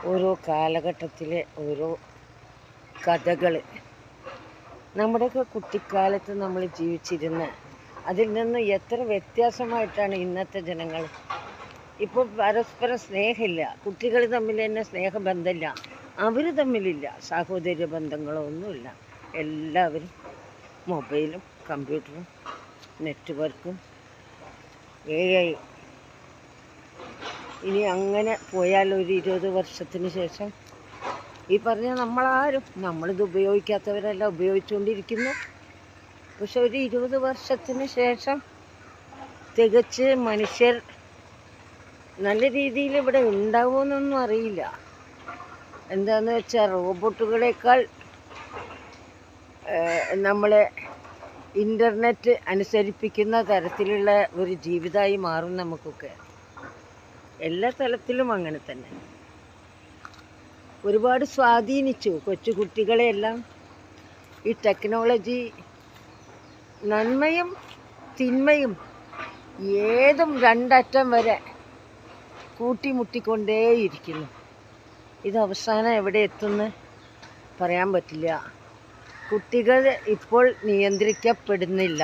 ഓരോ കാലഘട്ടത്തിലെ ഓരോ കഥകൾ നമ്മുടെയൊക്കെ കുട്ടിക്കാലത്ത് നമ്മൾ ജീവിച്ചിരുന്ന അതിൽ നിന്ന് എത്ര വ്യത്യാസമായിട്ടാണ് ഇന്നത്തെ ജനങ്ങൾ. ഇപ്പോൾ പരസ്പരം സ്നേഹമില്ല, കുട്ടികൾ തമ്മിൽ തന്നെ സ്നേഹബന്ധമില്ല, അവർ തമ്മിലില്ല, സാഹോദര്യ ബന്ധങ്ങളോ ഒന്നുമില്ല. എല്ലാവരും മൊബൈലും കമ്പ്യൂട്ടറും നെറ്റ്വർക്കും AI. ഇനി അങ്ങനെ പോയാൽ ഒരു 20 വർഷത്തിന് ശേഷം ഈ പറഞ്ഞ നമ്മളിത് ഉപയോഗിക്കാത്തവരല്ല, ഉപയോഗിച്ചുകൊണ്ടിരിക്കുന്നു. പക്ഷെ ഒരു 20 വർഷത്തിന് ശേഷം തികച്ച് മനുഷ്യർ നല്ല രീതിയിൽ ഇവിടെ ഉണ്ടാവുമെന്നൊന്നും അറിയില്ല. എന്താണെന്ന് വെച്ചാൽ റോബോട്ടുകളേക്കാൾ നമ്മളെ ഇൻ്റർനെറ്റ് അനുസരിപ്പിക്കുന്ന തരത്തിലുള്ള ഒരു ജീവിതമായി മാറും നമുക്കൊക്കെ. എല്ലാ തലത്തിലും അങ്ങനെ തന്നെ ഒരുപാട് സ്വാധീനിച്ചു കൊച്ചു കുട്ടികളെയെല്ലാം ഈ ടെക്നോളജി. നന്മയും തിന്മയും ഏതും രണ്ടറ്റം വരെ കൂട്ടിമുട്ടിക്കൊണ്ടേയിരിക്കുന്നു. ഇത് അവസാനം എവിടെ എത്തുമെന്ന് പറയാൻ പറ്റില്ല. കുട്ടികൾ ഇപ്പോൾ നിയന്ത്രിക്കപ്പെടുന്നില്ല,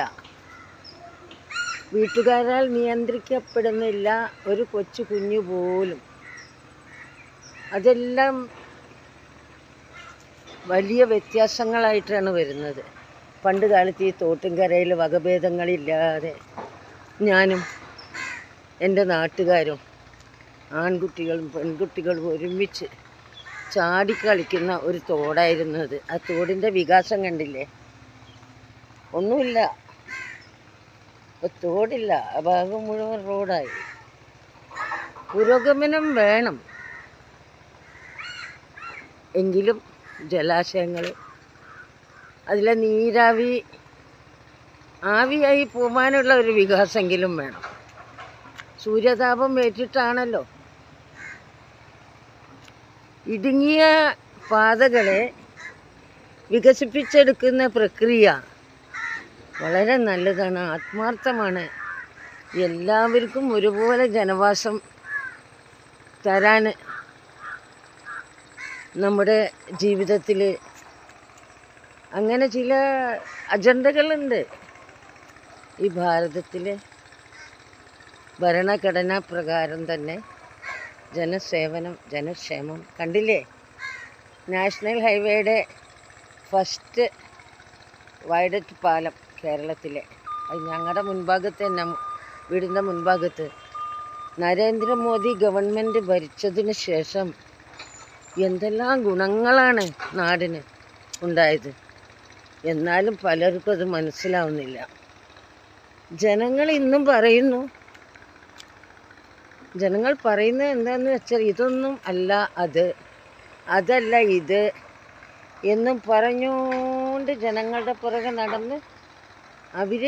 വീട്ടുകാരാൽ നിയന്ത്രിക്കപ്പെടുന്നില്ല, ഒരു കൊച്ചു കുഞ്ഞു പോലും. അതെല്ലാം വലിയ വ്യത്യാസങ്ങളായിട്ടാണ് വരുന്നത്. പണ്ട് കാലത്ത് ഈ തോട്ടുംകരയിൽ വകഭേദങ്ങളില്ലാതെ ഞാനും എൻ്റെ നാട്ടുകാരും ആൺകുട്ടികളും പെൺകുട്ടികളും ഒരുമിച്ച് ചാടിക്കളിക്കുന്ന ഒരു തോടായിരുന്നു അത്. ആ തോടിൻ്റെ വികാസം കണ്ടില്ലേ? ഒന്നുമില്ല, ഇപ്പോൾ തോടില്ല, ആ ഭാഗം മുഴുവൻ റോഡായി. പുരോഗമനം വേണം, എങ്കിലും ജലാശയങ്ങൾ, അതിലെ നീരാവി ആവിയായി പോകാനുള്ള ഒരു വികാസമെങ്കിലും വേണം. സൂര്യതാപം ഏറ്റിട്ടാണല്ലോ. ഇടുങ്ങിയ പാതകളെ വികസിപ്പിച്ചെടുക്കുന്ന പ്രക്രിയ വളരെ നല്ലതാണ്, ആത്മാർത്ഥമാണ്. എല്ലാവർക്കും ഒരുപോലെ ജനവാസം തരാൻ നമ്മുടെ ജീവിതത്തിൽ അങ്ങനെ ചില അജണ്ടകളുണ്ട്. ഈ ഭാരതത്തിലെ ഭരണഘടനാ പ്രകാരം തന്നെ ജനസേവനം, ജനക്ഷേമം. കണ്ടില്ലേ, നാഷണൽ ഹൈവേയുടെ ഫസ്റ്റ് വയഡക്റ്റ് പാലം കേരളത്തിലെ, അത് ഞങ്ങളുടെ മുൻഭാഗത്ത് തന്നെ, വീടിൻ്റെ മുൻഭാഗത്ത്. നരേന്ദ്രമോദി ഗവൺമെൻറ് ഭരിച്ചതിന് ശേഷം എന്തെല്ലാം ഗുണങ്ങളാണ് നാടിന് ഉണ്ടായത്. എന്നാലും പലർക്കും അത് മനസ്സിലാവുന്നില്ല. ജനങ്ങൾ ഇന്നും പറയുന്നു, ജനങ്ങൾ പറയുന്നത് എന്താണെന്ന് വെച്ചാൽ ഇതൊന്നും അല്ല അത്, അതല്ല ഇത് എന്നും പറഞ്ഞുകൊണ്ട് ജനങ്ങളുടെ പുറകെ നടന്ന് അവർ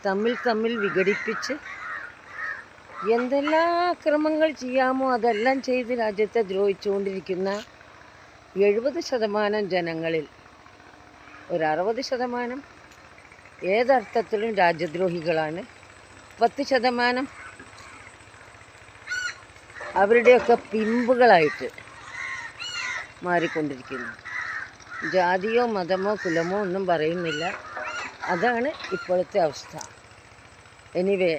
തമ്മിൽ വിഘടിപ്പിച്ച് എന്തെല്ലാം അക്രമങ്ങൾ ചെയ്യാമോ അതെല്ലാം ചെയ്ത് രാജ്യത്തെ ദ്രോഹിച്ചുകൊണ്ടിരിക്കുന്ന 70% ജനങ്ങളിൽ ഒരു 60% ഏതർത്ഥത്തിലും രാജ്യദ്രോഹികളാണ്. 10% അവരുടെയൊക്കെ പിമ്പുകളായിട്ട് മാറിക്കൊണ്ടിരിക്കുന്നു. ജാതിയോ മതമോ കുലമോ ഒന്നും പറയുന്നില്ല. അതാണ് ഇപ്പോഴത്തെ അവസ്ഥ. എനിവേ,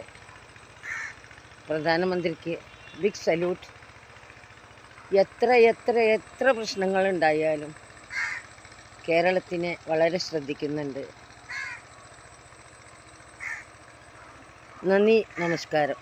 പ്രധാനമന്ത്രിക്ക് ബിഗ് സല്യൂട്ട്. എത്ര പ്രശ്നങ്ങളുണ്ടായാലും കേരളത്തിനെ വളരെ ശ്രദ്ധിക്കുന്നുണ്ട്. നന്ദി, നമസ്കാരം.